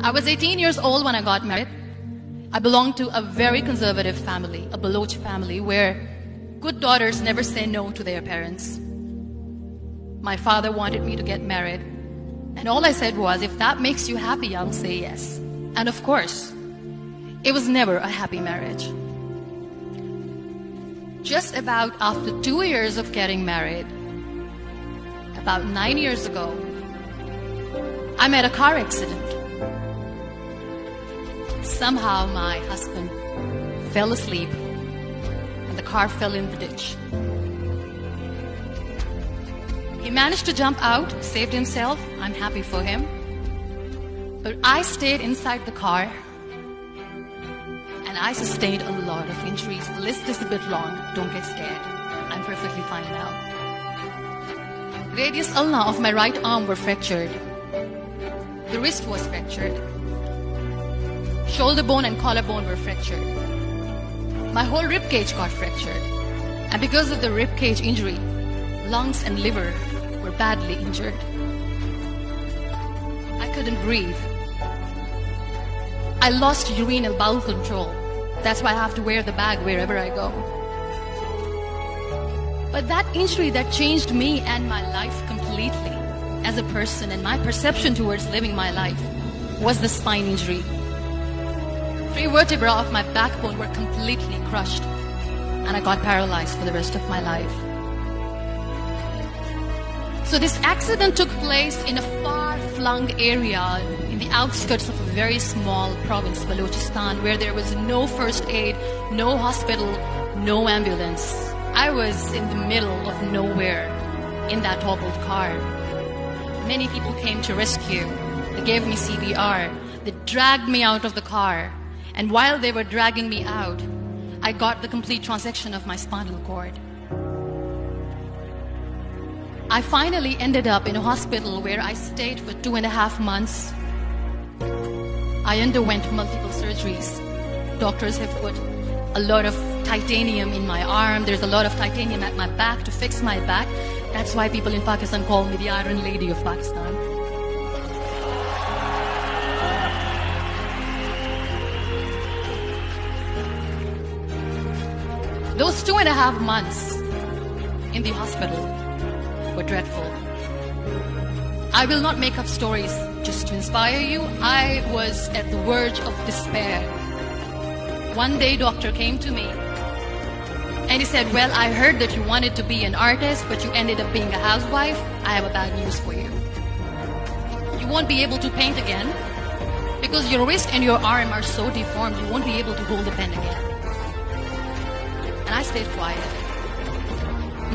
I was 18 years old when I got married. I belonged to a very conservative family, a Baloch family, where good daughters never say no to their parents. My father wanted me to get married, and all I said was, if that makes you happy, I'll say yes. And of course, it was never a happy marriage. Just about after 2 years of getting married, about 9 years ago, I met a car accident. Somehow my husband fell asleep and the car fell in the ditch. He managed to jump out, saved himself. I'm happy for him. But I stayed inside the car and I sustained a lot of injuries. The list is a bit long. Don't get scared. I'm perfectly fine now. Radius ulna of my right arm were fractured. The wrist was fractured. Shoulder bone and collarbone were fractured. My whole rib cage got fractured. And because of the rib cage injury, lungs and liver were badly injured. I couldn't breathe. I lost urinary bowel control. That's why I have to wear the bag wherever I go. But that injury that changed me and my life completely as a person and my perception towards living my life was the spine injury. 3 vertebrae of my backbone were completely crushed and I got paralyzed for the rest of my life. So this accident took place in a far-flung area in the outskirts of a very small province, Balochistan, where there was no first aid, no hospital, no ambulance. I was in the middle of nowhere in that toppled car. Many people came to rescue. They gave me CPR. They dragged me out of the car. And while they were dragging me out, I got the complete transection of my spinal cord. I finally ended up in a hospital where I stayed for 2.5 months. I underwent multiple surgeries. Doctors have put a lot of titanium in my arm. There's a lot of titanium at my back to fix my back. That's why people in Pakistan call me the Iron Lady of Pakistan. Those 2.5 months in the hospital were dreadful. I will not make up stories just to inspire you. I was at the verge of despair. One day, doctor came to me and he said, well, I heard that you wanted to be an artist, but you ended up being a housewife. I have a bad news for you. You won't be able to paint again because your wrist and your arm are so deformed, you won't be able to hold a pen again. And I stayed quiet.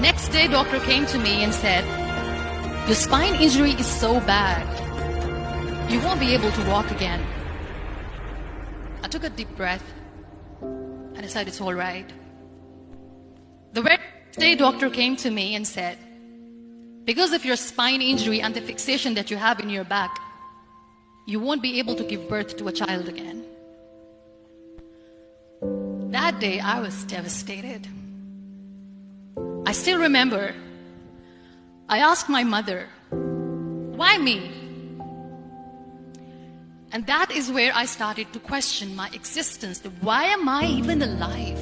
Next day, doctor came to me and said, your spine injury is so bad, you won't be able to walk again. I took a deep breath and I said, it's all right. The very next day, doctor came to me and said, because of your spine injury and the fixation that you have in your back, you won't be able to give birth to a child again. That day, I was devastated. I still remember, I asked my mother, why me? And that is where I started to question my existence. Why am I even alive?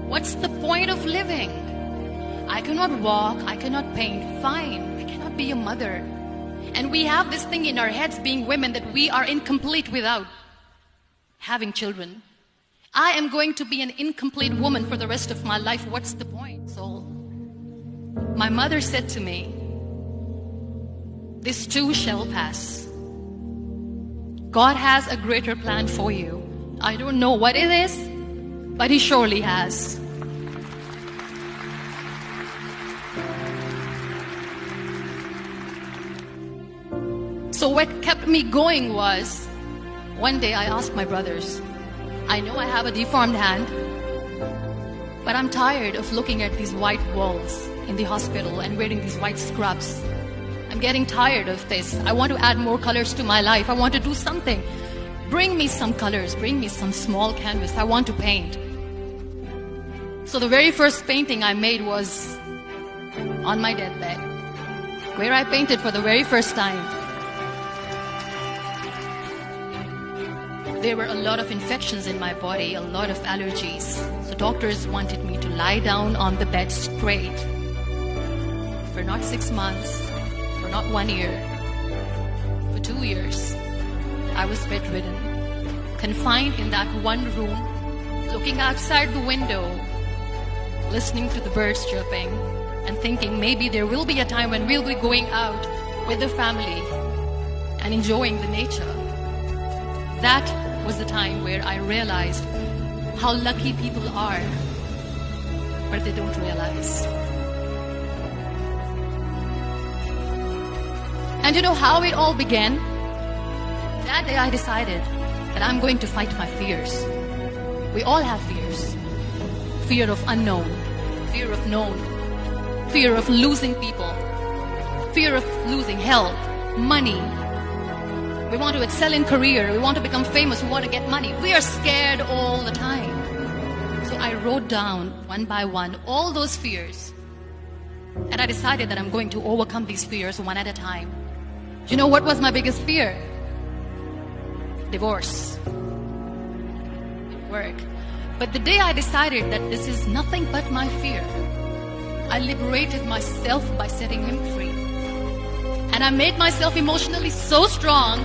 What's the point of living? I cannot walk, I cannot paint, fine, I cannot be a mother. And we have this thing in our heads, being women, that we are incomplete without having children. I am going to be an incomplete woman for the rest of my life. What's the point? So my mother said to me, this too shall pass. God has a greater plan for you. I don't know what it is, but He surely has. So what kept me going was, one day I asked my brothers, I know I have a deformed hand, but I'm tired of looking at these white walls in the hospital and wearing these white scrubs. I'm getting tired of this. I want to add more colors to my life. I want to do something. Bring me some colors. Bring me some small canvas. I want to paint. So the very first painting I made was on my deathbed, where I painted for the very first time. There were a lot of infections in my body, a lot of allergies. So doctors wanted me to lie down on the bed straight for not 6 months, for not 1 year, for 2 years. I was bedridden, confined in that one room, looking outside the window, listening to the birds chirping, and thinking maybe there will be a time when we'll be going out with the family and enjoying the nature. That was the time where I realized how lucky people are, but they don't realize. And you know how it all began? That day I decided that I'm going to fight my fears. We all have fears. Fear of unknown, fear of known, fear of losing people, fear of losing health, money. We want to excel in career, we want to become famous, we want to get money. We are scared all the time. So I wrote down one by one all those fears. And I decided that I'm going to overcome these fears one at a time. You know what was my biggest fear? Divorce. Work. But the day I decided that this is nothing but my fear, I liberated myself by setting him free. And I made myself emotionally so strong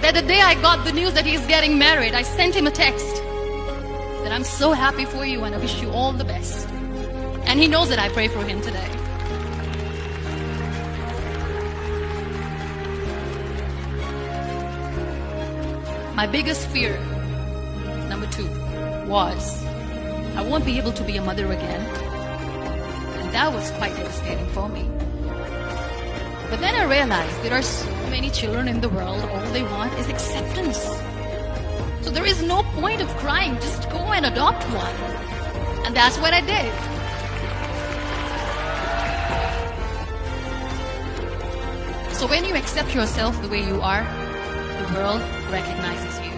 that the day I got the news that he's getting married, I sent him a text that I'm so happy for you and I wish you all the best. And he knows that I pray for him today. My biggest fear, number 2, was I won't be able to be a mother again. And that was quite devastating for me. But then I realized there are so many children in the world, all they want is acceptance. So there is no point of crying, just go and adopt one. And that's what I did. So when you accept yourself the way you are, the world recognizes you.